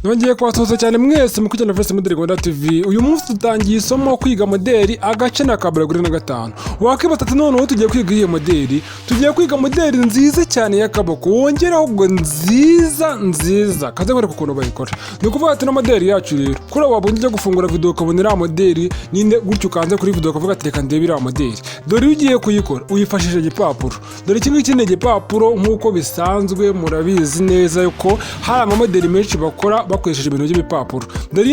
Nongeye kubasuhuza cyane mwese mu kugenda Voice Moderi Rwanda TV. Uyu munsi tutangiye isomo kwiga moderi agace na kabura na gatanu. Wakibaza ati none tugiye kwiga iyi moderi. Tugiye kwiga moderi nziza cyane ya kaboko. Wongeraho ngo nziza. Kaze gore kukuntu bayikora. Ni kuvuga ati na moderi yacu rero. Kuri wabonye cyo gufungura video ukabonera moderi ninde gutyo ukanze kuri video ukavuga ati reka ndebira moderi. Dore ugiye kuyikora uyifashishije igipapuro. Dore kimwe kindi gipapuro nkuko bisanzwe murabizi neza yuko hari amamoderi menshi bakora bakoresheje ibintu by'ibipapuro. Dore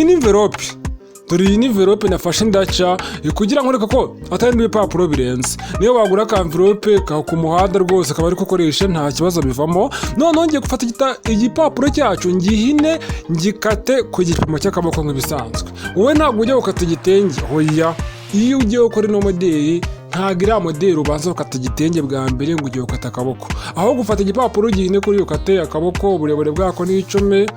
iyi ni envelope nafashe ndaca kugira ngo reka ko atari n'ibipapuro birenze. Niyo wagura ka envelope ku muhanda rwose akaba ari gukoresha nta kibazo bivamo. None ngiye gufata igipapuro cyacu ngihine ngikate ku gipimo cy'akaboko nk'ibisanzwe. Wowe ntabwo ujya gukata igitenge, hoya. Iyo ugiye gukora ino moderi ntabwo iriya moderi ubanza ukata igitenge bwa mbere ngo ugiye gukata akaboko. Aho gufata igipapuro gihine kuri ukate akaboko uburebure bwako ni 10.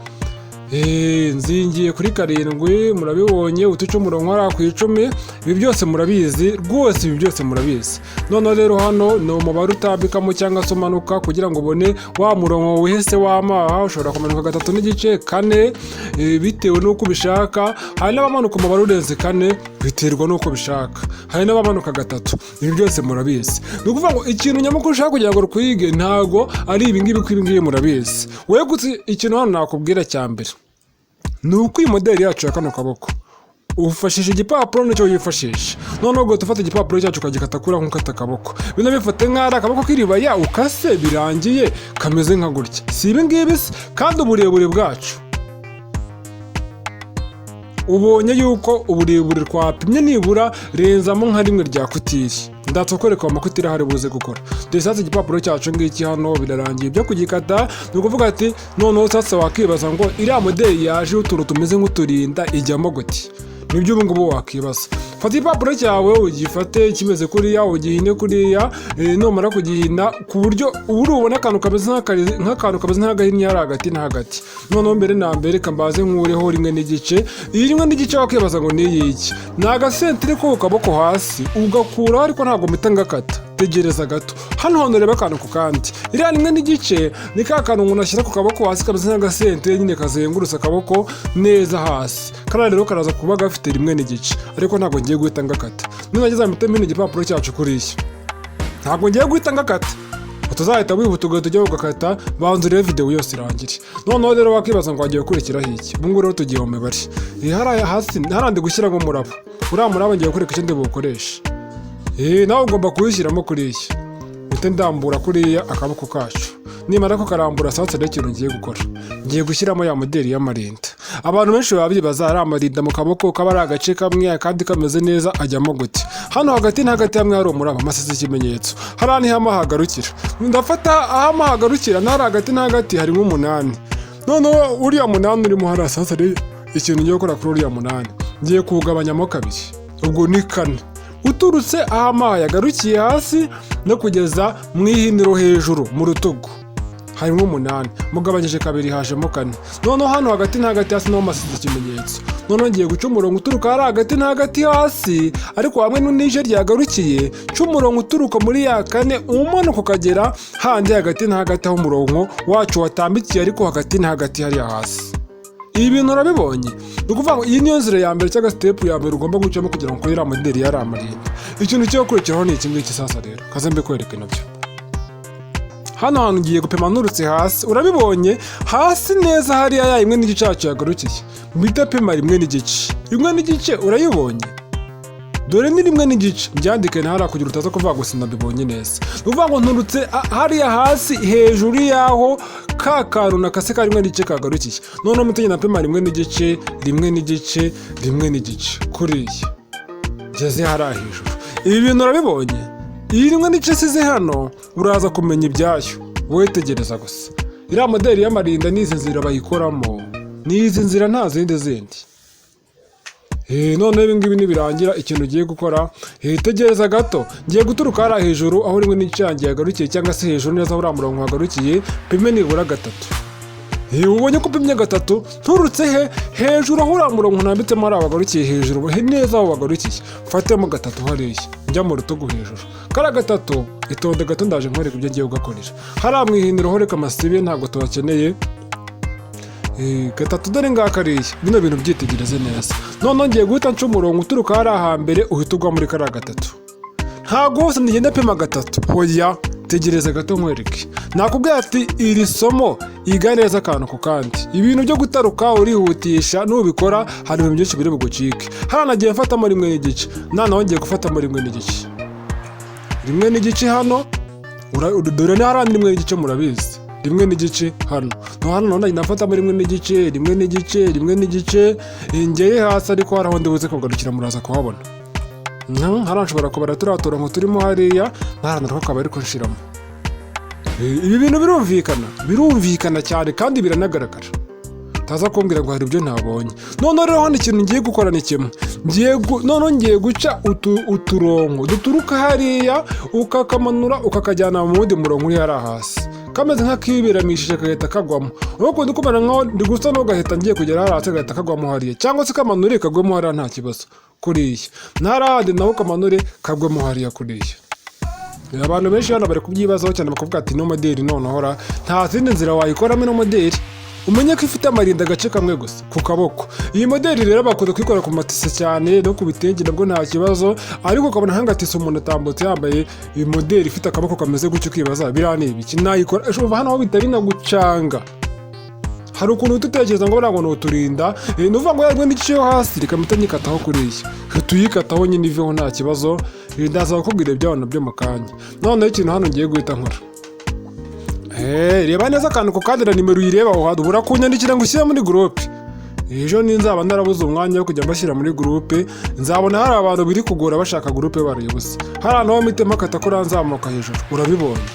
Nzingiye kuri 7 murabibonye utucumuro nkora ku 10. Ibi byose murabizi rwose, ibi byose murabizi. None rero hano no mubare utabikamo cyangwa somanuka kugira ngo ubone wa murongo wihese w'amaha. Ushobora kumanuka 3 n'igice 4 bitewe nuko ubishaka. Hari n'abamanuka mubare urenze 4 biterwa nuko bishaka. Hari n'abamanuka 3. Ibi byose murabizi. Ni ukuvuga ngo ikintu nyamukuru ushaka kugira ngo rukwige ntago ari ibi ngibi murabizi. Wewe gutse ikintu hano nakubwira cyambere nuko iyi moderi yacu ya kano kaboko ufashije igipapuro nicyo yifashisha. None ubwo tufata igipapuro cyacu ukagikata kura nk'ukata akaboko. Bino bifate nk'ara akaboko kiribaya ukase birangiye kameze nka gutya. Si ibi ngibi kandi uburebure bwacu ubonye yuko uburebure twapimye nibura renzamo nka rimwe rya kutiri. Ndatokwereka amakutiri hari buze gukora. Desatse igipapuro cyacu ngiki hano birarangiye byo kugikata. Ni ukuvuga ati none sasa wakibaza ngo iriya moderi yaje utuntu tumeze nk'uturinda ijyamo gute. Nibyo ubu ngubu wakibaza. Fata igipapuro cyawe ugifate kimeze kuriya ugihine kuriya. Nomara kugihina ku buryo urubona akantu kameze nk'agahinnye hari hagati na hagati. None mbere na mbere kambaze nkureho rimwe n'igice. Iyi rimwe n'igice wakibaza ngo ni iki. Ni agasentire ko kaboko hasi ugakura ariko ntabwo mpita ngakata. Tegereza gato. Hano reba akantu ku kandi. Iriya rimwe n'igice ni ka kantu umuntu ashyira ku kaboko hasi kameze nk'agasentire nyine kazengurutse akaboko neza hasi. Kana rero karaza kuba gafite rimwe n'igice ariko ntabwo ngiye guhita ngakata. Nageze mpita mpina igipapuro cyacu kuriya. Ntabwo ngiye guhita ngakata. Utazahita wihuta ugahita ugakata banza urebe video yose irangire. Noneho rero wakibaza ngo wagiye gukurikiraho iki. Ubu ngubu rero tugiye mu mibare. Haraya hasi harandi gushyira ngo murabo. Uriya murabo ngiye gukurika icyo ndibukoresha. Nawe ugomba kuyishyiramo kuriya. Mpita ndambura kuriya akaboko kacu. Nimara ko karambura sasa rero ikintu ngiye gukora. Ngiye gushyiramo ya moderi y'amarinda. Abantu benshi babibaza ari amarinda mu kaboko kaba ari agace kamwe kandi kameze neza ajyamo gute. Hano hagati na hagati hamwe hari umuraba amasize ikimenyetso. Harani hama hagarukira. Ndafata ahama hagarukira nari hagati na hagati harimo 8. None uriya 8 urimo hari sasa rero ikintu ngiye gukora kuri uriya 8. Ngiye kugabanyamo 2. Ubwo ni 4. Uturutse ahama yagarukiye hasi no kugeza mu ihiniro hejuru mu rutugu harimo 8. Mugabanyije 2 hajemo 4. None hano hagati na hagati hasi no masize ikimenyetso. None ngiye guca umurongo uturuka hari hagati na hagati hasi ariko hamwe n'ije ryagarukiye cy'umurongo uturuka muri ya 4 umanuka ukagera handi hagati na hagati aho umurongo wacu watambikiye ariko hagati na hagati hari hasi. Ibi bintu urabibonye. Ukuvuga ngo iyi niyo nzira ya mbere cyangwa step ya mbere ugomba gucamo kugira ngo ukorere moderi yari amarinda. Ikintu cyo kurikiraho ni iki ngiki sasa rero. Kaze mbe kwereka nabyo. Hano ngiye gupima nurutse hasi. Urabibonye hasi neza hari ya imwe n'igice cyacu yagarukiye. Mbita pima rimwe n'igice. Rimwe n'igice urayibonye. Dore ni rimwe n'igice. Byandike ntara kugira utaza kuvuga gusa ndabibonye neza. Uvuga ngo nturutse hari hasi hejuru yaho ka kantu nakase ka rimwe n'igice kagarukiye. None mutenye na pima rimwe n'igice kuriya. Geze hari hejuru. Ibi bintu urabibonye. Iyi rimwe n'igice size hano uraza kumenya ibyayo. Wowe tegereza gusa. Iriya moderi y'amarinda n'izi nzira bayikoramo. N'izi nzira nta zindi. None ibi ngibi nibirangira ikintu ugiye gukora tegereza gato. Ngiye guturuka hari hejuru aho rimwe n'igice yangiye yagarukiye cyangwa se hejuru neza aho umurongo hagarukiye pime nibura 3. Ubonye ko pimye 3 nturutse hejuru aho umurongo nambitsemo ari abagarukiye hejuru neza aho bagarukiye. Fatemo 3 hariya njya mu rutugu hejuru. Kara 3 itonde gato ndaje nkwereka ibyo ngiye gukorera. Hari amwihiniro horeka amasibe ntabwo tubakeneye. gatatu dore ngaka ariya bino bintu byitegereze neza. Noneho ngiye guhita nca umurongo uturuka hariya hambere uhita ugwa muri kariya gatatu. Ntabwo hose ndigenda pima gatatu, hoya tegereza gato nkwereke. Nakubwiye ati iri somo iga neza akantu ku kandi. Ibintu byo gutaruka urihutisha nubikora hari ibintu byinshi biri bugucike. Hano nagiye mfatamo rimwe n'igice, noneho ngiye gufatamo rimwe n'igice. Rimwe n'igice hano, dore ni hariya rimwe n'igice murabizi. Rimwe n'igice hano. No hano none nafatamo rimwe n'igice, rimwe n'igice, rimwe n'igice, ngeye hasi ariko haraho ndibuze kugarukira muraza kuhabona. Hano nshobora kubara turatora ngo turimo hariya, ntarana ko akaba ariko nshiramo. Ibi bintu birumvikana cyane kandi biranagaragara. Taza kumbwira ngo hari ibyo ntabonye. None rero hano ikintu ngiye gukora ni kimwe. Ngiye guca uturongo duturuka hariya ukakamanura ukakajyana mu wundi murongo uri hariya hasi. Kameze nk'akibiramishije kagahita kagwamo. Nuko ndikumara nkaho ndi gusa no gahita ngiye kugera hariya hasi gahita kagwamo hariya. Cyangwa se kamanure kagwemo hariya nta kibazo. Kuriya. Ntarade naho kamanure kagwemo hariya kuriya. Abantu benshi hano bari kubyibazaho cyane bakavuga ati no moderi none hora nta zindi nzira wayikoramo no moderi. Umenye ko ifite amarinda agace kamwe gusa ku kaboko. Iyi moderi rero bakunda kwikora ku matise cyane no ku bitenge nabwo nta kibazo, ariko ukabona hangatise umuntu atambutse yambaye iyi moderi ifite akaboko kameze gutyo kibaza birane ibiki nayikora. Ushobora hano aho bitari na gucanga. Hari ukuntu utekereza ngo barangwa no turinda, nuvuga ngo yarwe n'igice yo hasi reka mutanyikataho kuriya. Tuyikataho nyine iveho nta kibazo, ndaza kukubwira iby'abantu byo makanya. Noneho ikintu hano ngiye guhita nkora. Reba neza akantu ko kandira nimero uyireba aho hadu burakunyandikira ngo ushyire muri groupe. Ejo ninzaba narabuze umwanya wo kujya mbashyira muri groupe, nzabona hari abantu biri kugora bashaka groupe barayibuze. Hari ahantu mitema akata ko ranzamuka hejuru. Urabibonye?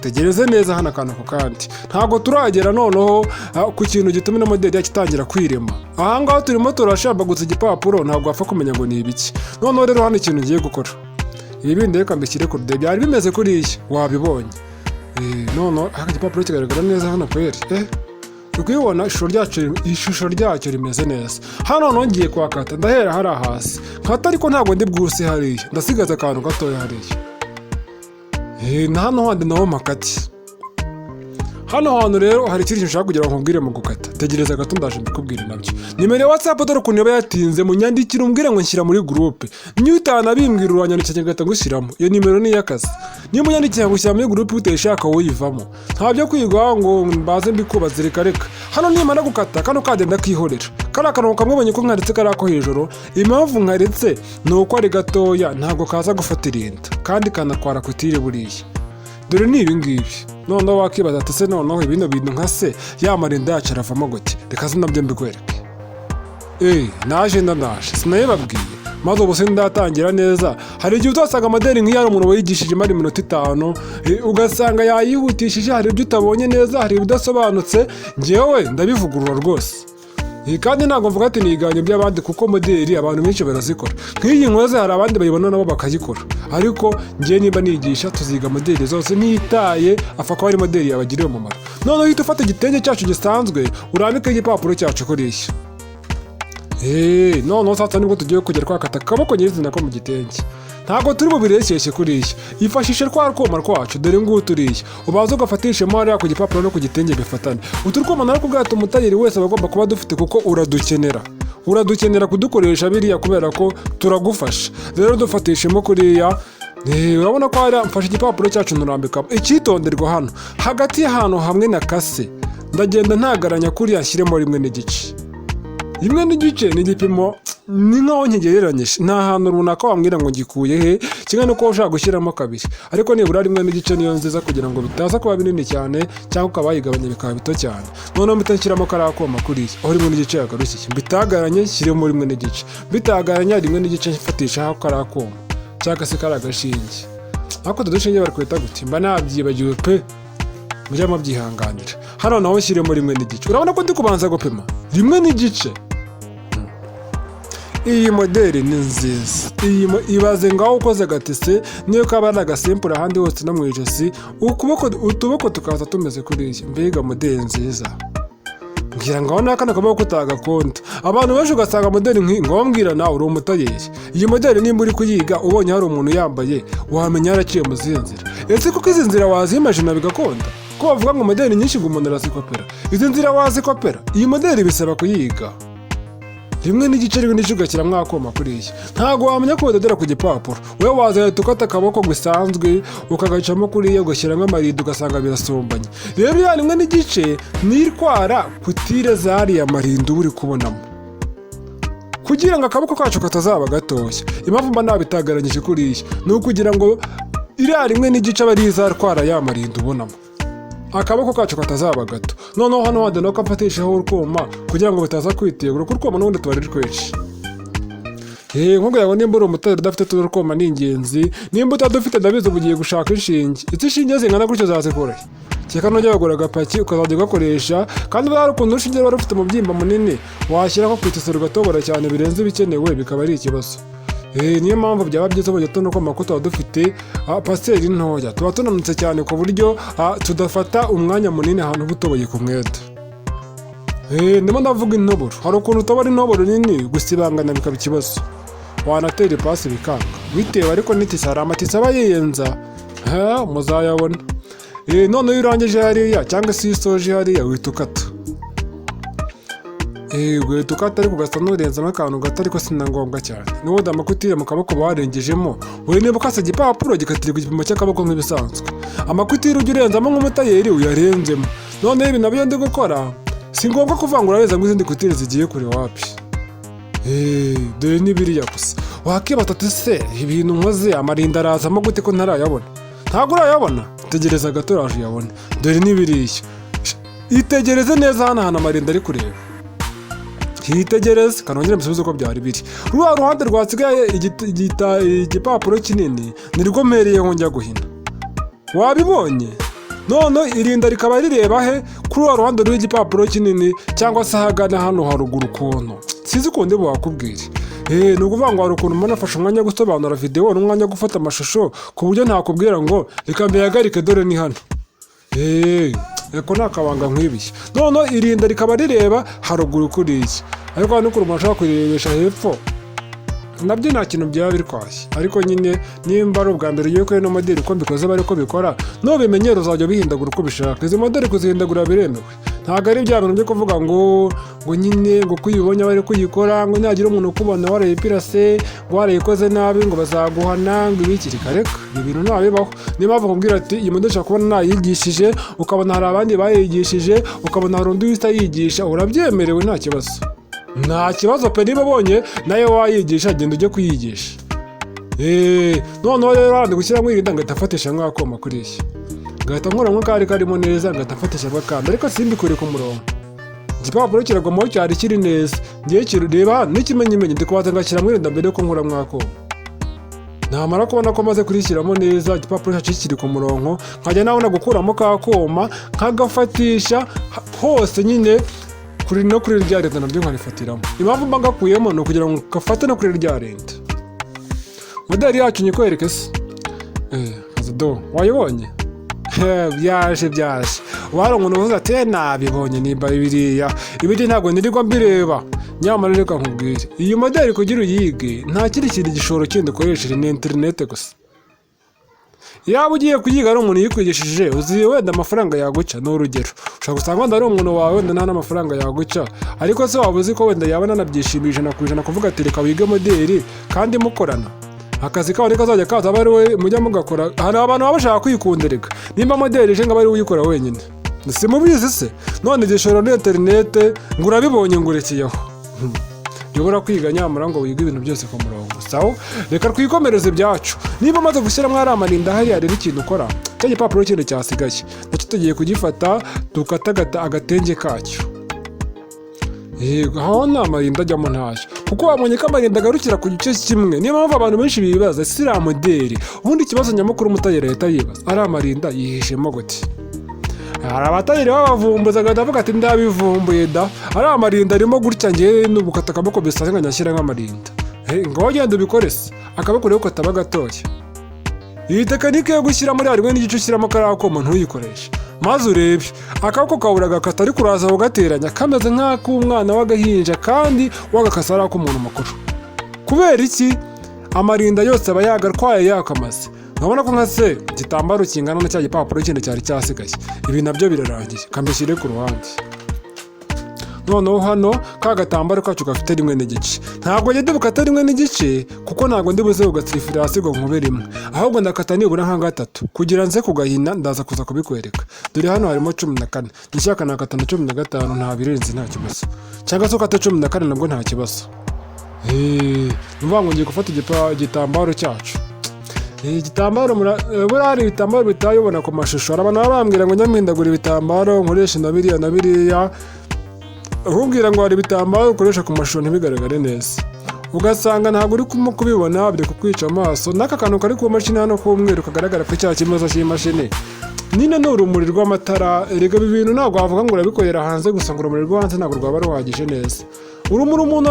Tegereze neza hano akantu ko kandi. Ntabwo turagera noneho ku kintu gituma no moderi yakitangira kwirema. Aha ngaho turimo turashambagutse igipapuro ntabwo wapfa kumenya ngo ni ibiki. Noneho rero hano ikintu ngiye gukora. Ibi bindi reka mbishyire ku rude byari bimeze kuriya wabibonye. Noneho aka gipapuro kigaragara neza hano kweri. Ukibona ishusho ryacyo rimeze neza. Hano nongeye kwakata ndahera hari hasi. Nkata ariko ntabwo ndi bwuse hariya. Ndasigaza akantu gatoya hariya. Na hano handi naho makati. Hano hantu rero hari ikintu nshaka kugira ngo nkubwire mu gukata. Tegereza gato ndaje mbikubwire nabyo. Nimero ya WhatsApp dore ukuntu yatinze munyandikira umbwire ngo nshyira muri groupe. Nyutana bimbwira uranyandikira ngata ngushyiramo. Iyo nimero ni yakazi. Niyo munyandikira ngo ushyira muri groupe uteshaka woyivamo. Ntabyo kwigwa ngo mbaze mbikubaza reka. Hano nimara gukata kano kadenda kihorera. Kara kantu kamubonye ko nkaretse karako hejuru. Impamvu nkaretse nuko ari gatoya ntabwo kaza gufata irinda kandi kanatwara kutire buriya. Dore ni ibi ngibi. Noneho wakibaza ati se noneho ibino bintu nka se yamarinda yacu aravamo gute? Reka sinabyo mbikwereke. Naje sinayibabwiye. Maze ubu sindatangira neza. Hari igihe uzasanga moderi nk'iyari umuntu wayigishije mari minota 5, ugasanga yayihutishije hari ibyo utabonye neza, hari ibidasobanutse. Ngewe ndabivugurura rwose. Kandi ntabwo mvuga ati niganye by'abandi kuko moderi abantu benshi barazikora. Nk'iyi nkoze hari abandi bayibona nabo bakayikora. Ariko ngiye nimba nigisha tuziga moderi zose ntitaye apfa ko ari moderi yabagiriye umumaro. Noneho uhita ufata igitenge cyacu gisanzwe urambike igipapuro cyacu kuriya. Noneho sasa nibwo tugiye kugera kwakata akaboko nyirizina ko mu gitenge. Ntabwo turi bubireshyeshye kuriya. Ifashishe twakoma twacu dore ngutu turiya. Ubaza ugafatishemo hariya ku gipapuro no ku gitenge bifatane. Uturukoma nari kubwira ati umutayeri wese bagomba kuba dufite kuko uradukenera kudukoresha biriya kubera ko turagufasha. Rero dufatishemo kuriya. Urabona ko hariya mfashe igipapuro cyacu nurambikamo. Icyitonderwa hano hagati y'ahantu hamwe na kase ndagenda ntagaranya kuriya nshyiremo rimwe n'igice. Rimwe n'igice ni igipimo ni nkaho nkigereranyije. Nta hantu runaka wambwira ngo ngikuye he kimwe nuko ushaka gushyiramo kabiri. Ariko nibura rimwe n'igice niyo nziza kugira ngo bitaza kuba binini cyane cyangwa ukabayigabanya bikaba bito cyane. Noneho mpita nshyiramo karakoma kuriya. Aho rimwe n'igice yagarushye. Mbitagaranye nshyiremo rimwe n'igice. Mbitagaranya rimwe n'igice mfatisha aho karakoma. Cyangwa se karagashinge. Ako dushinge bari kwita guti mba nabyibagiwe pe. Mujya mabyihanganira. Hano naho nshyiremo rimwe n'igice. Urabona ko ndi kubanza gupima rimwe n'igice. Iyi moderi ni nziza. Ibaze ngaho ukoze gatise niyo kaba ari agasempura ahandi hose no mu ijosi utuboko tukaza tumeze kuriya. Mbega moderi nziza. Ngira ngaho nakana kaboko utagakonta. Abantu benshi ugasanga moderi ngo mbwira nawe uri umutayeri. Iyi moderi nimba uri kuyiga ubonye hari umuntu yambaye wamenya yaraciye mu zinzira. Ese kuko izi nzira wazimagina bigakonda? ko bavuga ngo moderi nyinshi ngo umuntu arazikopera. Izi nzira wazikopera, iyi moderi bisaba kuyiga. Rimwe n'igice rimwe n'igice ugashyiramo akoma kuriya. Ntago wamenya ko badodera ku gipapuro. Wowe wazahita ukata akaboko gusanzwe ukagacamo kuriya ugashyiramo amarinda ugasanga birasumbanye. Rero ya rimwe n'igice nirwara kutire zariya marinda uri kubonamo. Kugira ngo akaboko kacu katazaba gatoshya. Impamvu mba nabitagaranyije kuriya ni ukugira ngo iriya rimwe n'igice aba ari izarwara ya marinda ubonamo. Akaboko kacu katazaba gato. Noneho hano wenda nuko afatishaho urwuma kugira ngo bitaza kwitegura kuko urwuma n'ubundi tuba ari twinshi. Nk'ubwo yawe nimba uri umutari udafite urwuma ni ingenzi. Nimba utadufite ndabizi uba ugiye gushaka inshinge. Izi nshinge zingana gutyo zazikora. Cyeka nujya wagura agapaki ukazajya ugakoresha kandi bari ukuntu urushinge wari ufite umubyimba munini washyiraho ku itisoro ugatobora cyane birenze ibikenewe bikaba ari ikibazo. Niyo mpamvu byaba byiza mu gitondo ko amakuru tuba dufite pasiteri ntoya tuba tunanutse cyane ku buryo tudafata umwanya munini ahantu butoboye ku mwete. Ndimo ndavuga intoboro, hari ukuntu utobora intoboro nini gusibangana bikaba ikibazo, wanatera ipasi bikanga bitewe ariko n'itisi hari amatisi aba yiyenza muzayabona. None iyo urangije hariya cyangwa se iyo usoje hariya wihita ukata. Wihita ukata ariko ugasa n'urenzamo akantu gato ariko si na ngombwa cyane. N'ubundi amakutire mu kaboko warengejemo wowe niba ukase igipapuro gikatirirwa igipimo cy'akaboko nk'ibisanzwe. Amakutire ujya urenzamo nk'umutayeri uyarenzemo. Noneho ibi nabyo ndi gukora si ngombwa kuvangura weza ngo izindi kutire zigiye kure wapi. Dore n'ibiriya gusa wakibaza ati se ibintu nkoze amarinda arazamo gute ko ntarayabona? Ntabwo urayabona? Tegereza gato uraje uyabone. Dore n'ibiriya, itegereze neza hano ahantu amarinda ari kureba. Hitegereze kanongera mbisubize uko byari biri. Rwa ruhande rwasigaye igipapuro kinini nirwo mpereyeho njya guhina. Wabibonye? None irinda rikaba rireba he kuri wa ruhande rw'igipapuro kinini cyangwa se hagana hano haruguru kuntu. Sizi ko ndi wakubwira. Ni ukuvuga ngo hari ukuntu umuntu afashe umwanya wo gusobanura video n'umwanya wo gufata amashusho ku buryo ntakubwira ngo reka mbihagarike dore ni hano. Eko nakabanga nk'ibiye. None irinda rikaba rireba haruguru kuriya. Ariko hano umuntu ashaka kurebesha hepfo nabyo nta kintu byaba birwashye. Ariko nyine nimba ari ubwa mbere ugiye kuri ino moderi uko mbikoze bari ko bikora nubimenyera uzajya bihindagura uko bishaka. Izi moderi kuzihindagura biremewe. Ntabwo ari bya bintu byo kuvuga ngo nyine ngo kuyibonye bari kuyikora ngo nyagira umuntu ukubona warayipirase ngo warayikoze nabi ngo bazaguhana ngo ibikiri kareka. Ibi bintu ntabibaho. Niyo mpamvu nkubwira ati iyi moderi ushobora kubona nayigishije ukabona hari abandi bayigishije ukabona hari undi wita yigisha urabyemerewe nta kibazo. Nta kibazo pe niba bonye nayo wayigisha genda ujye kuyigisha. Noneho rero handi gushyiramo irinda ngahita afatisha nk'akoma kuriya. Ngahita nkora nk'akari karimo neza ngahita afatisha nk'akandi ariko simbikure ku murongo. Igipapuro kiragomaho cyari kiri neza. Ngiye kireba n'ikimenyimenyi ndikubaza ngashyiramo irinda mbere yuko nkora mw'akoma. Namara kubona ko maze kurishyiramo neza igipapuro cyacu kiri ku murongo nkajya nabona gukuramo kakoma nkagafatisha hose nyine kuri rya leta naryo nkarifatiramo. Impamvu mba ngakuyemo ni ukugira ngo gafate no kuri rya leta. Moderi yacu nyikwereke se. Kazodo wayibonye? Byaje. Wari umuntu uvuze ati nabibonye nimba biriya. Ibindi ntabwo nirirwa mbireba. Nyamara reka nkubwire. Iyi moderi kugira uyige nta kindi kintu gishoro kindi ukoresheje ni internet gusa. Yaba ugiye kuyiga ari umuntu yikwigishije uzi wenda amafaranga yaguca n'urugero. Ushaka gusanga wenda ari umuntu wawe wenda nta n'amafaranga yaguca ariko se waba uzi ko wenda yaba nanabyishimije ijana kuvuga ati reka wige moderi kandi mukorana. Akazi kawe kazajya kaza aba ari we mujya mugakora. Hari abantu baba bashaka kwikundereka. Nimba moderi ije ngo aba ari uyikora wenyine. Si mubizi se. None igishoro ni internet ngo urabibonye ngo urekeyeho. Yobora kwiga nyamara ngo wige ibintu byose ku murongo. Sawa reka twikomereze byacu. Niba maze gushyiramo ari amarinda hariya rero ikintu ukora cyo gipapuro kindi cyasigaye nacyo tugiye kugifata tukatagata agatenge kacyo. Aho nta marinda ajyamo ntashya kuko wabonye ko amarinda agarukira ku gice kimwe. Niyo mpamvu abantu benshi bibaza si iriya moderi ubundi ikibazo nyamukuru umutayeri leta yibaza ari amarinda yihishemo gute. Hari abatayeri babavumbuza agatavuga ati ndabivumbuye da ari amarinda arimo gutya ngewe n'ubukata akaboko bisaze nkanyashyira nk'amarinda. Ngo genda ubikore se akaboko rero kataba gatoya. Iyi tekinike yo gushyira muri rimwe n'igice ushyiramo karakoma ntuyikoreshe maze urebe akaboko kabura gakata ariko uraza ugateranya kameze nk'ak'umwana w'agahinja kandi wagakasa ari ak'umuntu mukuru. Kubera iki? Amarinda yose aba yagarwaye yakamaze. urabona ko nka se igitambaro kingana na cya gipapuro kindi cyari cyasigaye. Ibi nabyo birarangiye, kambishyire ku ruhande. Noneho hano ka gatambaro kacu gafite 1 n'igice, ntabwo njye bukata 1 n'igice kuko ntabwo ndi buze kugatsirifira hasi ngo nkube rimwe, ahubwo ndakata nibura nka 3 kugira nze kugahina. Ndaza kuza kubikwereka. Dore hano harimo 14, nishaka nakata na 15, nta birenze nta kibazo, cyangwa se ukata 14 nabwo nta kibazo. Numva ngo ngiye gufata igitambaro cyacu. Igitambaro buriya hari ibitambaro bitayibona ku mashusho, hari abantu baba bambwira ngo nyamihindagura ibitambaro nkoresha na biriya ahubwira ngo hari ibitambaro ukoresha ku mashusho ntibigaragare neza, ugasanga ntabwo uri kubibona, biri kukwica amaso. N'aka kantu kari ku mashini hano k'umweru kagaragara ko cya kibazo cy'imashini nyine ni urumuri rw'amatara. Erega ibi bintu ntabwo wavuga ngo urabikorera hanze gusa ngo urumuri rwo hanze ntabwo rwaba ruhagije neza. Urumuri umuntu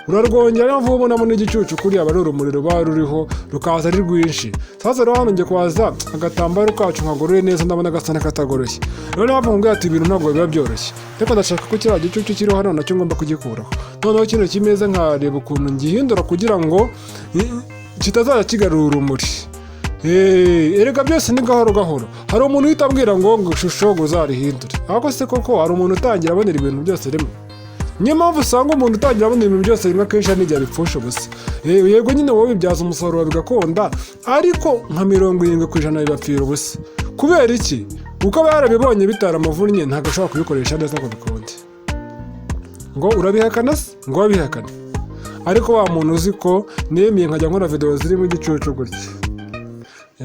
urarwongera niyo mvuga ubonamo n'igicucu kuriya aba ari urumuri ruba ruriho rukaza ari rwinshi. Sasa rero hano ngiye kwaza agatambaro kacu nkagorore neza, ndabona gasa n'akatagoroshye. Rero mpamvu mbwira ati ibintu ntabwo biba byoroshye, ariko ndashaka ko kiriya gicucu kiriho hano nacyo ngomba kugikuraho. Noneho kino kimeze nkareba ukuntu ngihindura kugira ngo kitazajya kigarura urumuri. Erega byose ni gahoro gahoro. Hari umuntu uhita abwira ngo ishusho ngo uzarihindure, ariko se koko hari umuntu utangira abonera ibintu byose rimwe. Niyo mpamvu usanga umuntu utangira abona ibintu byose rimwe akenshi n'igihe abipfusha ubusa. Yego nyine wowe bibyaza umusaruro bigakunda, ariko nka 70% bibapfira ubusa. Kubera iki? Kuko aba yarabibonye bitaramuvunnye, ntabwo ashobora kubikoresha neza ngo bikunde. Ngo urabihakana se? Ngo wabihakana. Ariko wa muntu uzi ko nemeye nkajya nkora video zirimo igicucu gutya.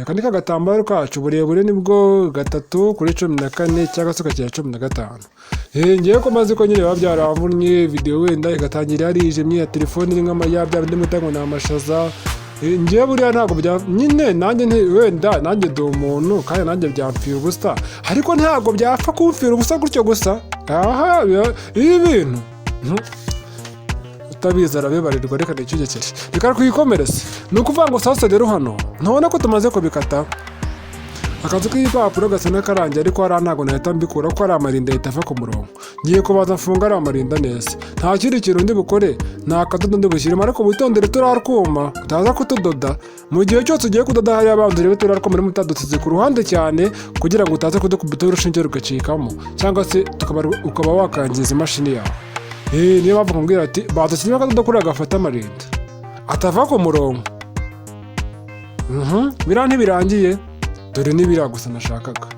Aka ni kagatambaro kacu, burebure nibwo 3 kuri 14 cyangwa se kakira 15. Ngiye ko maze ko nyine baba byaravunnye video wenda igatangira yarijemye ya telefone iri nk'amayabya bindi mutango n'amashaza. Ngiye buriya ntabwo bya nyine nanjye wenda nanjye do umuntu kandi nanjye byamfira ubusa, ariko ntabwo byapfa kumfira ubusa gutyo gusa. Ibi bintu utabizi arabibarirwa, reka nicugekere, reka kwikomereza. Ni ukuvuga ngo sasa rero hano ntubona ko tumaze kubikata. Akazi k'igipapuro gasa n'akarangiye, ariko hari ntabwo nahita mbikura ko ari amarinda ahita ava ku murongo. Ngiye kubaza mfunga ari amarinda neza, nta kindi kintu ndi bukore, nta akadodo ndi bushyiremo, ariko witondere turarwuma utaza kutudoda. Mu gihe cyose ugiye kudoda hariya abanza urebe turarwuma rimwe utadusize ku ruhande cyane kugira ngo utaza kudukubita urushinge rugacikamo, cyangwa se ukaba wakangiza imashini yawe. Niyo mpamvu nkubwira ati badushyiremo akadodo kuri agafata amarinda atava ku murongo. Biriya ntibirangiye, dore n'ibiriya gusa nashakaga.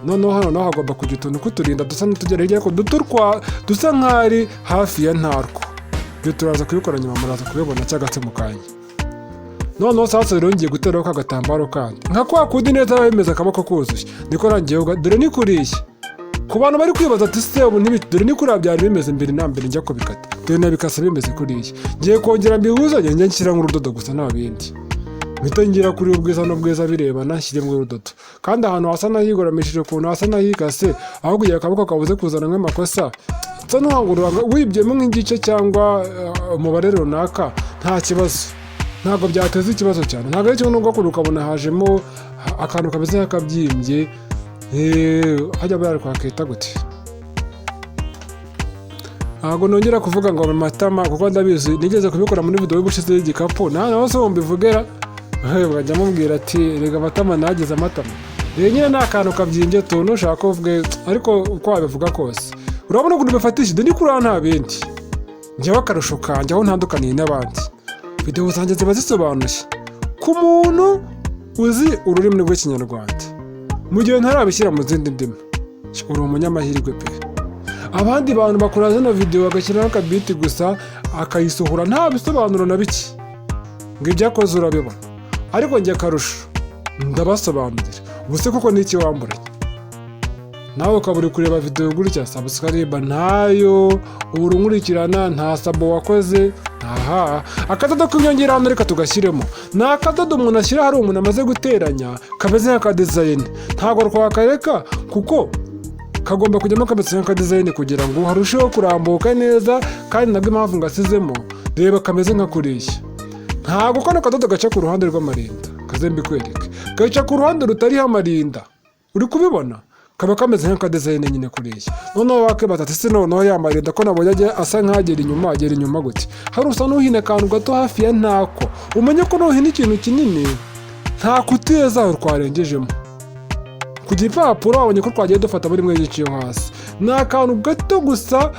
Noneho hano naho hagomba kugira utuntu kuturinda dusa n'utugera hirya, ariko dusa nk'ari hafi ya ntarwo. Ibyo turaza kubikora nyuma, muraza kubibona cyangwa se mu kanya. Noneho sasa rero ngiye guteraho ka gatambaro kandi nka kwa kundi neza bemeza akaboko kuzuye, niko rangiye. Dore ni kuriya ku bantu bari kwibaza ati se ubu dore ni kuriya byari bimeze mbere na mbere njya kubikata, dore nabikasa bimeze kuriya. Ngiye kongera mbihuza njye nshyira nk'urudodo gusa nta bindi. Mpita ngira kuri ubwiza n'ubwiza birebana, nshyiremo urudodo kandi ahantu hasa n'ahigoramishije ukuntu hasa n'ahikase, aho kugira akaboko kabuze kuzana nk'amakosa nsa n'uhangurura wibyemo nk'igice cyangwa umubare runaka, nta kibazo, ntabwo byateza ikibazo cyane. Ntabwo ari kimwe n'ubwo ukabona hajemo akantu kameze nk'akabyimbye. Hajya bari kwakita gute? Ntabwo nongera kuvuga ngo amatama kuko ndabizi nigeze kubikora muri video y'ubushize y'igikapu, naho se mbivugera bajya mubwira ati rega amatama nagize amatama. Nyine ni akantu kabyimbye tuntu ushaka kuvuga, ariko uko wabivuga kose urabona ukuntu bifatishije ni kuriya nta bindi. Njyewe akarusho kanjye aho ntandukaniye n'abandi, video zanjye ziba zisobanuye ku muntu uzi ururimi rw'ikinyarwanda, mu gihe ntarabishyira mu zindi ndimi. Uri umunyamahirwe pe. Abandi bantu bakora zino video bagashyiraho akabiti gusa akayisohora nta bisobanuro na biki, ngo ibyakoze urabibona, ariko njye akarusho ndabasobanurira. Ubuse koko n'iki wamburanye? Nawe ukaba uri kureba video gutya, subscribe nayo ubu nkurikirana, nta sabo wakoze. Akadodo k'inyongera hano reka tugashyiremo. Ni akadodo umuntu ashyira hari umuntu amaze guteranya kameze nk'aka design, ntabwo twakareka kuko kagomba kujyamo kameze nk'aka design kugira ngo harusheho kurambuka neza. Kandi nabwo impamvu ngasizemo, reba kameze nka kuriya. Ntabwo kano kadodo gaca ku ruhande rw'amarinda, kaze mbikwereke, gaca ku ruhande rutariho amarinda. Uri kubibona? kaba kameze nk'akadizayini nyine kuriya. Noneho wakibaza ati se noneho yamarinda ko nabonye ajya asa nk'agera inyuma gute, hari usa n'uhina akantu gato hafi ya ntako, umenye ko nuhina ikintu kinini nta kutire zaho twarengejemo. Ku gipapuro wabonye ko twagiye dufata muri mwe giciye hasi, ni akantu gato gusa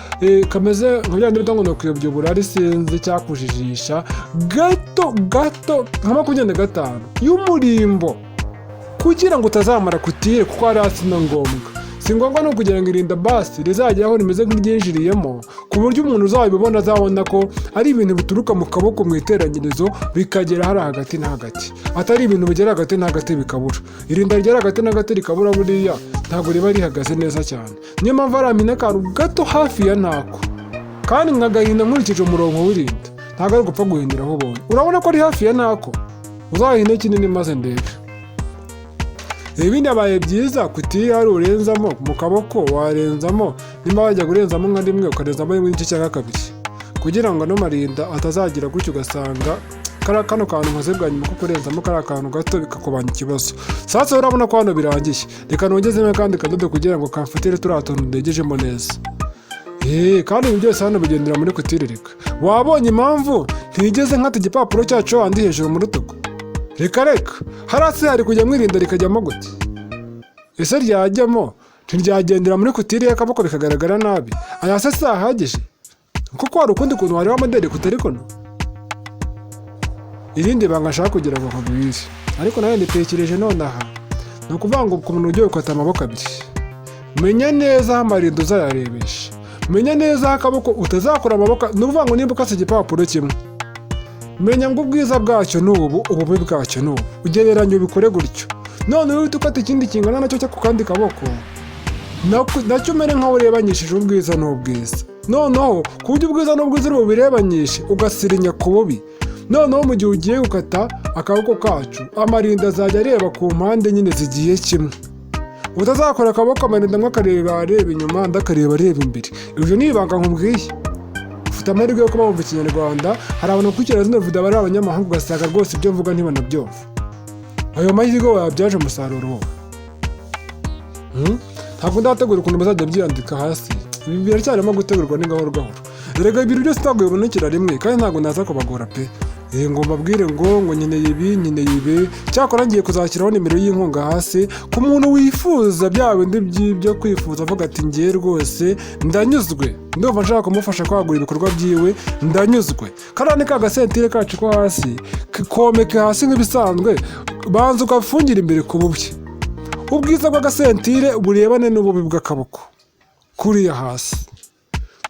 kameze nka bya ndetse ngo nokuyobya uburari sinzi cyakujijisha, gato nka 25 y'umurimbo, kugira ngo utazamara kutire kuko hari hasi na ngombwa. Si ngombwa no kugira ngo irinda basi rizajyaho rimeze nk'iryinjiriyemo, ku buryo umuntu uzabibona azabona ko ari ibintu bituruka mu kaboko mu iteranyirizo bikagera hari hagati na hagati, atari ibintu bigera hagati na hagati bikabura. Irinda rigera hagati na hagati rikabura buriya ntabwo riba rihagaze neza cyane. Niyo mpamvu aramina akantu gato hafi ya ntako, kandi nkagahinda nkurikije umurongo w'irinda, ntabwo ari gupfa guhindura aho ubonye. Urabona ko ari hafi ya ntako, uzahinde kinini maze ndebe. Ibindi abaye byiza kutiri hari urenzamo mu kaboko, warenzamo nimba wajya kurenzamo nka rimwe ukarenzamo n'igice cya kabiri, kugira ngo no marinda atazagira gutyo ugasanga kano kantu nkoze bwa nyuma ko kurenzamo kari akantu gato bikakubanya ikibazo. Sasa urabona ko hano birangiye, reka nongezemo kandi kadodo kugira ngo kamfatire turiya tuntu ndegejemo neza. Kandi ibi byose hano bigendera muri kutiri. Reka wabonye impamvu ntigeze nkata igipapuro cyacu handi hejuru mu rutugu? Reka hasi hari kujya mwirinda rikajyamo gute? Ese ryajyamo ntiryagendera muri kutiri y'akaboko bikagaragara nabi? Aya se sahagije kuko hari ukundi kuntu wareba moderi kutari kuno. Irindi banga nshaka kugira ngo nkubwire, ariko nayo nditekereje nonaha, ni ukuvuga ngo ku muntu ugiye gukata amaboko abiri, menya neza aho amarinda uzayarebesha, menya neza aho akaboko utazakora amaboko. Ni ukuvuga ngo nimba ukase igipapuro kimwe, menya ngo ubwiza bwacyo ni ubu, ububi bwacyo ni ubu, ugereranye ubikore gutyo. None uhita ukata ikindi kingana nacyo cyo ku kandi kaboko, nacyo umere nkaho urebanyishije ubwiza n'ubwiza. Noneho ku buryo ubwiza n'ubwiza uri bubirebanyishe ugasirinya ku bubi. Noneho mu gihe ugiye gukata akaboko kacu, amarinda azajya areba ku mpande nyine zigiye kimwe. Utazakora akaboko amarinda amwe akareba areba inyuma, andi akareba areba imbere. Ibyo ni ibanga nkubwiye. Ufite amahirwe yo kuba wumva Ikinyarwanda, hari abantu bakurikira zino video bari abanyamahanga ugasanga rwose ibyo mvuga ntibanabyumva. Ayo mahirwe wayabyaje umusaruro wowe. Ntabwo ndategura ukuntu bazajya byandika hasi, ibi biracyarimo gutegurwa ni gahoro. Erega ibintu byose ntabwo bibonekera rimwe, kandi ntabwo naza kubagora pe. Ngo mbabwire ngo nkeneye ibi, cyakora ngiye kuzashyiraho nimero y'inkunga hasi ku muntu wifuza bya bindi by'ibyo kwifuza, avuga ati ngiye rwose ndanyuzwe, ndumva nshaka kumufasha kwagura ibikorwa byiwe, ndanyuzwe. Karane ka gasentire kacu ko hasi komeke hasi nk'ibisanzwe, banza ugafungira imbere ku bubi. Ubwiza bw'agasentire burebane n'ububi bw'akaboko kuriya hasi,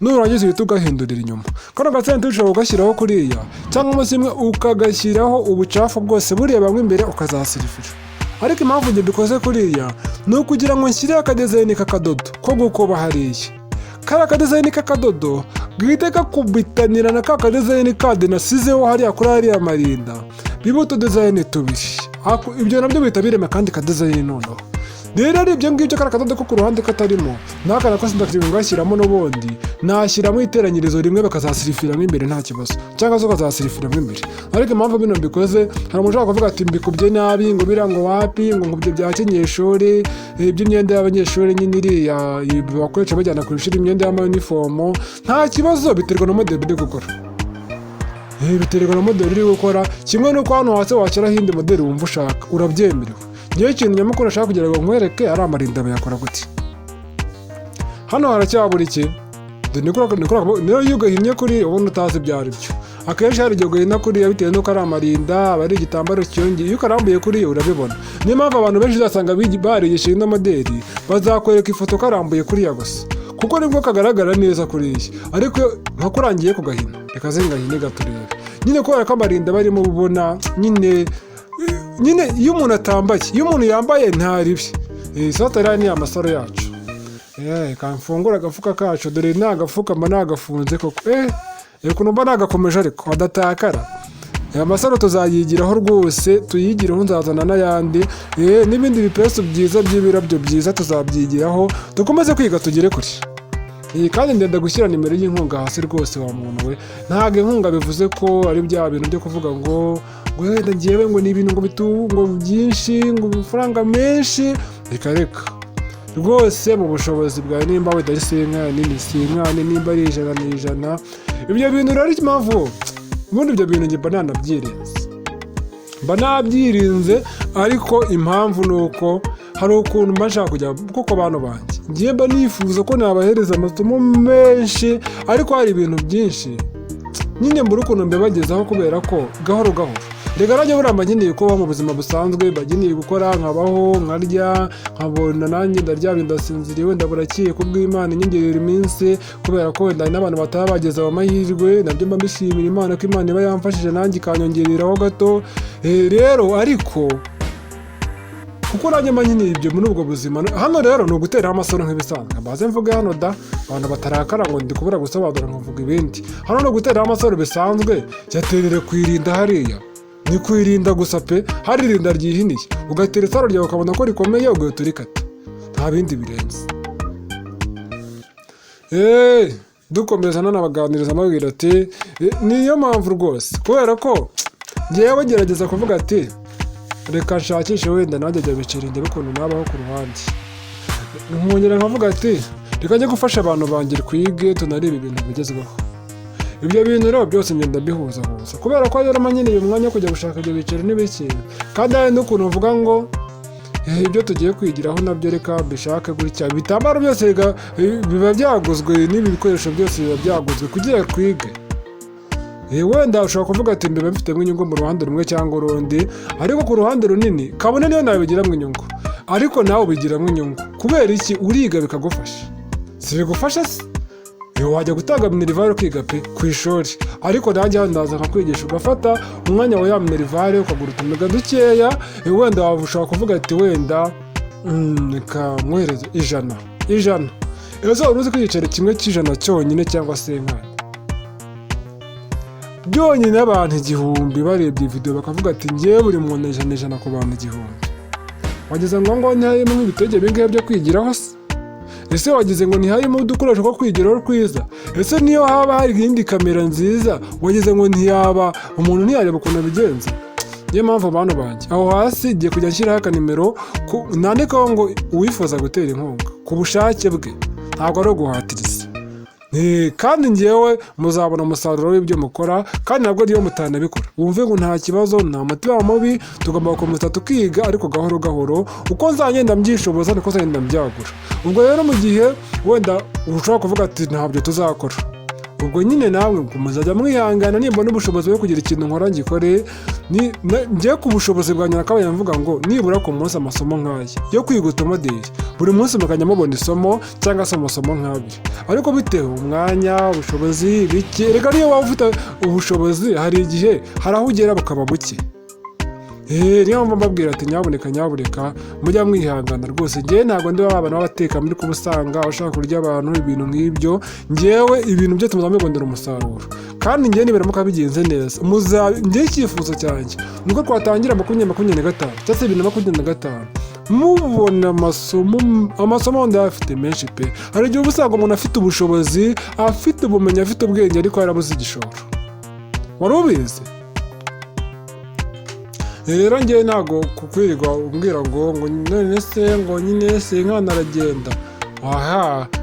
nurangiza uhita ugahindurira inyuma. Kano gasentire ushobora kugashyiraho kuriya, cyangwa umunsi imwe ukagashyiraho ubucafu bwose burebamo imbere ukazasirifira. Ariko impamvu njye mbikoze kuriya ni ukugira ngo nshyireho akadizayini k'akadodo ko gukoba hariya. Kariya kadizayini k'akadodo gahita gakubitanira na ka kadizayini kandi nasizeho hariya kuri hariya marinda, biba utudizayini tubiri. Ibyo nabyo bihita birema kandi kadizayini noneho. Rero ari ibyo ngibyo kari akadodo ko ku ruhande katarimo, n'aka nako sindakiri ngashyiramo n'ubundi, nashyiramo iteranyirizo rimwe bakazasirifiramo imbere nta kibazo, cyangwa se ukazasirifiramo imbere. Ariko impamvu bino mbikoze, hari umuntu ushaka kuvuga ati mbikubye nabi, ngo birango wapi, ngo nkubye bya kinyeshuri, iby'imyenda y'abanyeshuri nyine iriya bakoresha bajyana ku ishuri, imyenda y'amayunifomo. Nta kibazo, biterwa na moderi uri gukora. Biterwa na moderi uri gukora, kimwe n'uko hano hasi washyiraho indi moderi wumva ushaka, urabyemerewe. Niyo kintu nyamukuru ashaka kugira ngo nkwereke ari amarinda bayakora gute. Hano haracyabura iki? Niyo iyo ugahinnye kuri ubona utazi ibyo ari byo. Akenshi hari igihe ugahina kuriya bitewe n'uko ari amarinda, aba ari igitambaro cyongeye. Iyo ukarambuye kuriya urabibona. Niyo mpamvu abantu benshi uzasanga barigishije ino moderi bazakwereka ifoto karambuye kuriya gusa, kuko nibwo kagaragara neza kuriya. Ariko nka kurangiye kugahina, reka zingahine gaturebe. Nyine kubera ko amarinda barimo bubona nyine iyo umuntu atambaye, iyo umuntu yambaye ntaribi. Satara ni amasaro yacu. Kamfungura agafuka kacu, dore nta gafuka mba nagafunze koko. Ukuntu mba nagakomeje ariko adatakara. Amasaro tuzayigiraho rwose, tuyigireho nzazana n'ayandi. N'ibindi bipesu byiza by'ibirabyo byiza tuzabyigiraho, dukomeze kwiga tugere kure. Kandi ndenda gushyira nimero y'inkunga hasi rwose wa muntu we. Ntabwo inkunga bivuze ko ari bya bintu byo kuvuga ngo wenda ngewe ngo ni ibintu ngo byinshi, ngo amafaranga menshi. Reka rwose mu bushobozi bwawe, nimba wenda ari senkani nimba ari 100%, ibyo bintu rero impamvu ubundi ibyo bintu njye mba nabyirinze, ariko impamvu ni uko hari ukuntu mba nshaka kujya kuko abantu banjye ngiye mba nifuza ko nabahereza amasomo menshi, ariko hari ibintu byinshi nyine mbura ukuntu mbibagezaho kubera ko gahoro reka nanjye buriya mba nkeneye kubaho mu buzima busanzwe, mba nkeneye gukora nkabaho nkarya nkabona nanjye ndaryamye ndasinziriye, wenda burakiye kubw'Imana inyongerera iminsi, kubera ko wenda n'abantu bataba bageze mu mahirwe, nabyo mba mbishimira Imana ko Imana iba yamfashije nanjye ikanyongereraho gato. Rero ariko kuko nanjye mba nkeneye ibyo muri ubwo buzima. Hano rero ni uguteraho amasaro nk'ibisanzwe, mbaze mvuge hano da abantu batarakara ngo ndi kubura gusobanura nkavuga ibindi. Hano ni uguteraho amasaro bisanzwe, cyaterere kwirinda hariya, ni kwirinda gusa pe, hari irinda ryihiniye, ugatera isaro ryawe ukabona ko rikomeye ugahita urikata, nta bindi birenze. Dukomeza nanabaganiriza amabwira ati niyo mpamvu rwose, kubera ko ngewe gerageza kuvuga ati reka nshakishe wenda nanjye jya bicira indebe ukuntu nabaho ku ruhande, nkongera nkavuga ati reka njye gufasha abantu banjye twige tunarebe ibintu bigezweho. Ibyo bintu rero byose ngenda bihuza kubera ko rero manyeneye umwanya wo kujya gushaka ibyo biciro n'ibiki, kandi hari n'ukuntu uvuga ngo ibyo tugiye kwigiraho nabyo reka bishake gutya, ibitambaro byose biba byaguzwe n'ibi bikoresho byose biba byaguzwe kugira twige. Wenda ushobora kuvuga ati mbe bifitemo inyungu mu ruhande rumwe cyangwa urundi, ariko ku ruhande runini kabone niyo nawe bigiramo inyungu, ariko nawe ubigiramo inyungu. Kubera iki? Uriga bikagufasha, si bigufasha se? Wajya gutanga minerivare ukiga pe ku ishuri, ariko nanjye hano ndaza nkakwigisha ugafata umwanya wa ya minerivare ukagura utumiga dukeya. Wenda waba ushobora kuvuga ati wenda reka mwohereze 100. Ese wari uzi ko igiceri kimwe cy'ijana cyonyine cyangwa senkani byonyine abantu 1000 barebye video bakavuga ati ngiye buri muntu 100 ku bantu 1000, wageze ngo ntihayemo nk'ibitege bingahe byo kwigiraho se? Ese wagize ngo ntihayemo udukoresho two kwigiraho twiza? Ese niyo haba hari indi kamera nziza wagize ngo ntiyaba umuntu ntiyareba ukuntu abigenza? Niyo mpamvu abantu banjye aho hasi igiye kujya nshyiraho akanimero nandikaho ngo uwifuza gutera inkunga ku bushake bwe, ntabwo ari uguhatiriza. Kandi ngewe muzabona umusaruro w'ibyo mukora, kandi nabwo niyo mutanabikora wumve ngo nta kibazo, nta mutima mubi, tugomba gukomeza tukiga ariko gahoro uko nzagenda mbyishoboza niko nzagenda mbyagura. Ubwo rero mu gihe wenda ushobora kuvuga ati ntabyo tuzakora, ubwo nyine nawe muzajya mwihangana, nimbona ubushobozi bwo kugira ikintu nkora ngikore. Ngiye ku bushobozi bwanjye nakabaye mvuga ngo nibura ku munsi amasomo nk'aya yo kwiga utomoderi, buri munsi mukajya mubona isomo cyangwa se amasomo nk'abiri, ariko bitewe umwanya ubushobozi bike. Reka niyo waba ufite ubushobozi hari igihe hari aho ugera bukaba buke. Niyo mpamvu mbabwira ati nyabuneka mujya mwihangana rwose. Ngewe ntabwo ndi babana b'abateka muri kubusanga abashaka kurya abantu ibintu nk'ibyo. Ngewe ibintu byose muzamubonera umusaruro, kandi ngewe nibiramuka bigenze neza ngewe icyifuzo cyanjye nuko twatangira 2025 cyangwa se 2025 mubona amasomo ndayafite menshi pe. Hari igihe usanga umuntu afite ubushobozi, afite ubumenyi, afite ubwenge, ariko yarabuze igishoro. Wari ubizi? Rero ngewe ntabwo kukwirirwa umbwira ngo none se ngo nyine senkani aragenda.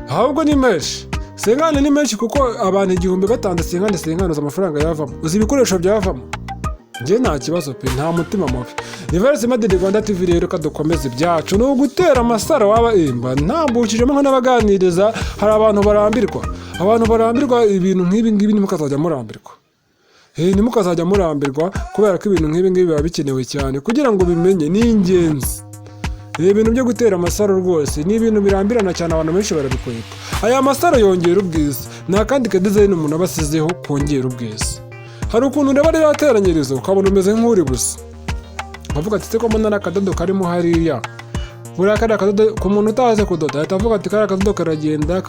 Ahubwo ni menshi, senkani ni menshi kuko abantu 1000 batanze senkani amafaranga yavamo, uzi ibikoresho byavamo. Ngewe nta kibazo pe, nta mutima mubi. Universe Madrid Rwanda TV rero kadukomeza ibyacu no gutera amasaro waba imba ntambukijemo nk'abaganiriza. Hari abantu barambirwa ibintu nk'ibi ngibi, nimukazajya murambirwa. Nimukazajya murambirwa kubera ko ibintu nk'ibi ngibi biba bikenewe cyane kugira ngo bimenye, ni ingenzi. Ibintu byo gutera amasaro rwose ni ibintu birambirana cyane, abantu benshi barabikwepa. Aya masaro yongera ubwiza, nta kandi ka design umuntu abasizeho kongera ubwiza. Hari ukuntu ureba rero ateranyirizo ukabona umeze nk'uri busa, avuga ati ko mbona akadodo karimo hariya, buriya kariya akadodo ku muntu utazi kudoda ahita avuga ati kariya akadodo karagenda,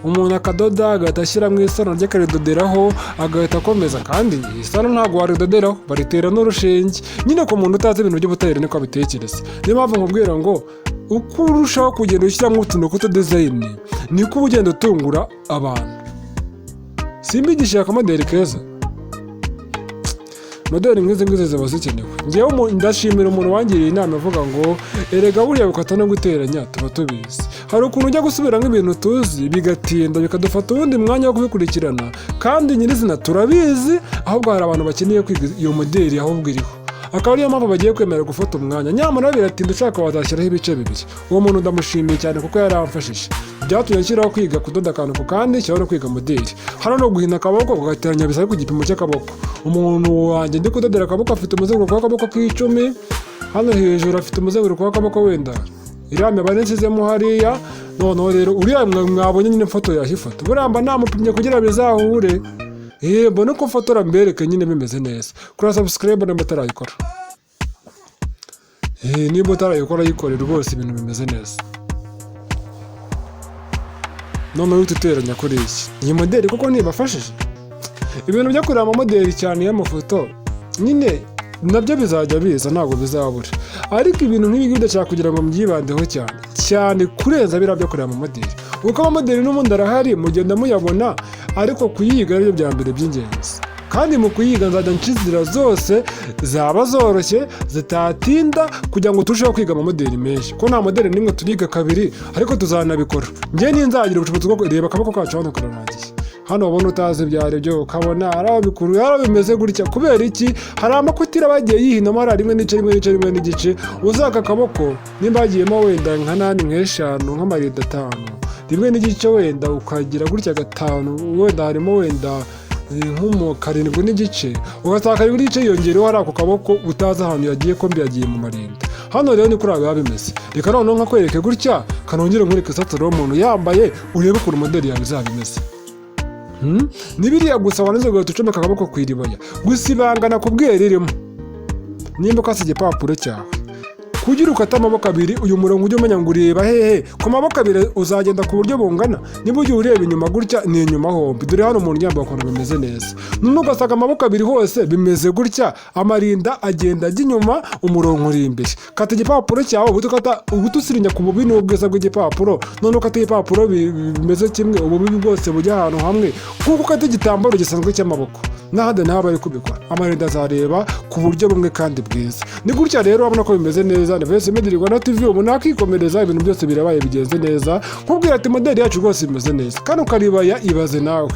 umuntu akadoda agahita ashyira mu isano rye akaridoderaho agahita akomeza, kandi isano ntabwo waridoderaho, baritera n'urushinge. Nyine ku muntu utazi ibintu by'ubutabire niko abitekereza. Niyo mpamvu nkubwira ngo uko urushaho kugenda ushyiramo utuntu tw'utudizayini niko uba ugenda utungura abantu. Simbigisha akamoderi keza, moderi nk'izi ziba zikenewe. Ngewe ndashimira umuntu wangiriye inama avuga ngo erega buriya gukata no guteranya tuba tubizi. hari ukuntu ujya gusubira nk'ibintu tuzi bigatinda bikadufata ubundi mwanya wo kubikurikirana kandi nyirizina turabizi, ahubwo hari abantu bakeneye kwiga iyo moderi ahubwo iriho, akaba ariyo mpamvu bagiye kwemera gufata umwanya. Nyamara biratinda, ushaka wazashyiraho ibice bibiri. Uwo muntu ndamushimiye cyane kuko yaramfashije, byatumye nshyiraho kwiga kudoda akantu ku kandi, nshyiraho no kwiga moderi. Hano no guhina akaboko ugateranya bisaba ku gipimo cy'akaboko. Umuntu wanjye ndi kudodera akaboko afite umuzenguruko w'akaboko k'10, hano hejuru afite umuzenguruko w'akaboko wenda iriya mibare nsizemo hariya. Noneho rero uriya mwabonye nyine ifoto yahifoto buramba namupimye kugira bizahure. Mbona ko mfotora mbereke nyine bimeze neza. Kuri subscribe nimba utarayikora, niba utarayikora yikore rwose, ibintu bimeze neza. Noneho ututeranya kuri iki iyi moderi kuko nibafashije ibintu byo kureba amamoderi cyane y'amafoto nyine nabyo bizajya biza, ntabwo bizabura, ariko ibintu nk'ibi ngibi ndashaka kugira ngo mbyibandeho cyane kurenza biriya byo kureba amamoderi, kuko amamoderi n'ubundi arahari mugenda muyabona, ariko kuyiga aribyo bya mbere by'ingenzi. Kandi mu kuyiga nzajya nca inzira zose zaba zoroshye zitatinda kugira ngo turusheho kwiga amamoderi menshi, ko nta moderi n'imwe turiga kabiri, ariko tuzanabikora. Njye ninzagira ubushobozi bwo kureba akaboko kacu hano kararangiye. Hano ubona utazi ibyo ari byo ukabona ari aho bikuru yaro bimeze gutya. Kubera iki? Hari amakutira bagiye yihinamo ari rimwe n'igice, uzaka akaboko nimba hagiyemo wenda nka 8 nk'eshanu nk'amarinda 5 rimwe n'igice, wenda ukagira gutya 5, wenda harimo wenda nk'umu 7 n'igice, ugasaka n'igice yongereho hari ako kaboko utazi ahantu yagiye ko yagiye mu marinda. Hano rero ni kuri aba bimeze. Reka noneho nkakwereke gutya, kanongere nkwereke saturo umuntu yambaye, urebe ukuntu moderi yawe izabimeze. Nibiriya gusa waneze ngo tucomeka akaboko kwiribaya, gusa ibangana kubweririmo. Nimba ukase igipapuro cyawe kugira ukata amaboko abiri, uyu murongo ujye umenya ngo ureba hehe ku maboko abiri, uzagenda ku buryo bungana. Niba ugiye ureba inyuma gutya ni inyuma hombi, dore hano umuntu yambaye ukuntu bimeze neza. None ugasanga amaboko abiri hose bimeze gutya, amarinda agenda ajya inyuma, umurongo uri imbere. Kata igipapuro cyawe ubuto usirinya ku bubi n'ubwiza bw'igipapuro, none ukata igipapuro bimeze kimwe, ububi bwose bujya ahantu hamwe, kuko ukata igitambaro gisanzwe cy'amaboko n'ahandi naho bari kubikora. Amarinda azareba ku buryo bumwe kandi bwiza. Ni gutya rero urabona ko bimeze neza. ISOMO Rwanda TV ubu nakikomereza, ibintu byose birabaye bigenze neza, nkubwira ati moderi yacu rwose imeze neza, kandi ukaribaya ibaze nawe.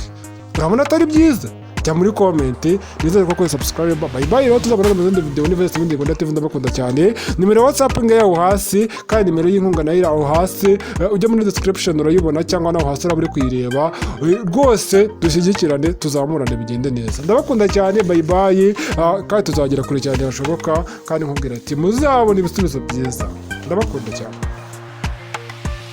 Urabona atari byiza? Jya muri comment, nizere ko subscribe. Bye bye, rero tuzabona mu zindi video. ISOMO Rwanda TV ndabakunda cyane. Nimero WhatsApp ngaho hasi, kandi nimero y'inkunga nayo aho hasi, ujye muri description urayibona, cyangwa naho hasi uraburi kuyireba. Rwose dushyigikirane, tuzamurane bigende neza. Ndabakunda cyane, bye bye, kandi tuzagira kure cyane hashoboka, kandi nkubwira ati muzabona ibisubizo byiza. Ndabakunda cyane.